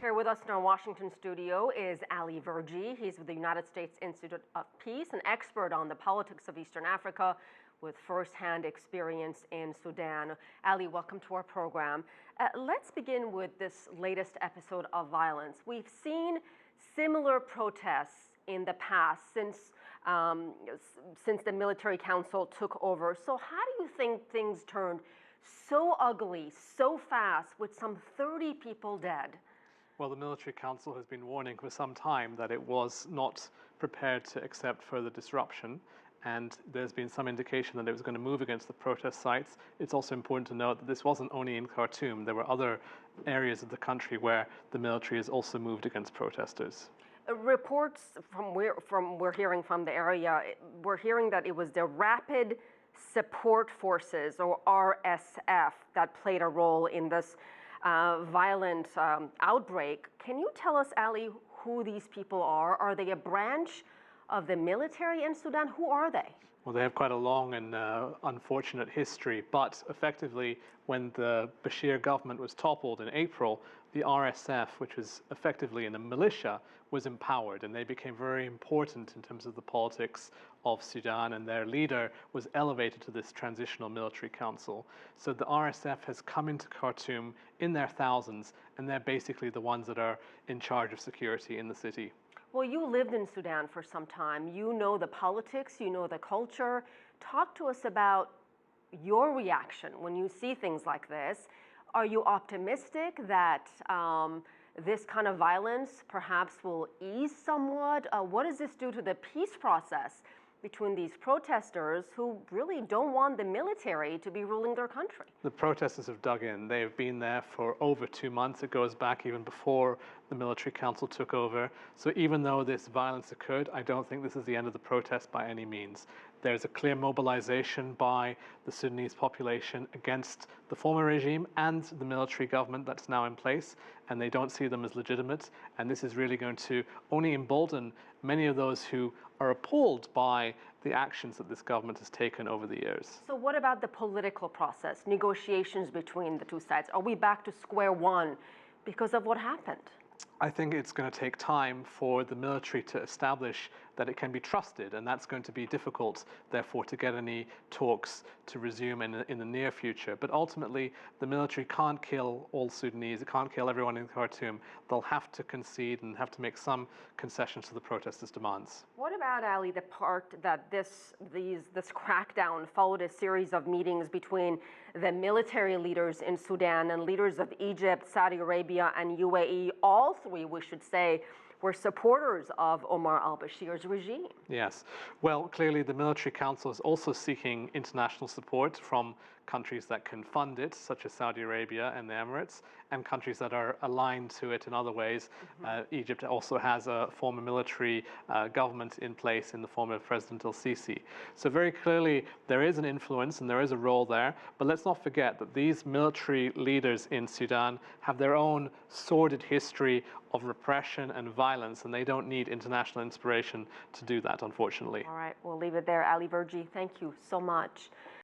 Here with us in our Washington studio is Aly Verjee. He's with the United States Institute of Peace, an expert on the politics of Eastern Africa with first-hand experience in Sudan. Aly, welcome to our program. Let's begin with this latest episode of violence. We've seen similar protests in the past since the military council took over. So how do you think things turned so ugly, so fast, with some 30 people dead? Well, the military council has been warning for some time that it was not prepared to accept further disruption, and there's been some indication that it was going to move against the protest sites. It's also important to note that this wasn't only in Khartoum. There were other areas of the country where the military has also moved against protesters. Reports we're hearing from the area, we're hearing that it was the Rapid Support Forces, or RSF, that played a role in this violent outbreak. Can you tell us, Aly, who these people are? Are they a branch of the military in Sudan? Who are they? Well, they have quite a long and unfortunate history, but effectively, when the Bashir government was toppled in April, the RSF, which was effectively a militia, was empowered, and they became very important in terms of the politics of Sudan, and their leader was elevated to this transitional military council. So the RSF has come into Khartoum in their thousands, and they're basically the ones that are in charge of security in the city. Well, you lived in Sudan for some time. You know the politics, you know the culture. Talk to us about your reaction when you see things like this. Are you optimistic that this kind of violence perhaps will ease somewhat? What does this do to the peace process between these protesters who really don't want the military to be ruling their country? The protesters have dug in. They've been there for over 2 months. It goes back even before the military council took over. So even though this violence occurred, I don't think this is the end of the protest by any means. There's a clear mobilization by the Sudanese population against the former regime and the military government that's now in place, and they don't see them as legitimate. And this is really going to only embolden many of those who are appalled by the actions that this government has taken over the years. So what about the political process, negotiations between the two sides? Are we back to square one because of what happened? I think it's going to take time for the military to establish that it can be trusted, and that's going to be difficult, therefore, to get any talks to resume in the near future. But ultimately, the military can't kill all Sudanese. It can't kill everyone in Khartoum. They'll have to concede and have to make some concessions to the protesters' demands. What about, Aly, the part that this crackdown followed a series of meetings between the military leaders in Sudan and leaders of Egypt, Saudi Arabia, and UAE? All three, we should say, were supporters of Omar al-Bashir's regime. Yes. Well, clearly the military council is also seeking international support from countries that can fund it, such as Saudi Arabia and the Emirates, and countries that are aligned to it in other ways. Egypt also has a former military government in place in the form of President Aisieh. So very clearly there is an influence and there is a role there, but let's not forget that these military leaders in Sudan have their own sordid history of repression and violence, and they don't need international inspiration to do that, unfortunately. All right, we'll leave it there. Aly Verjee, thank you so much.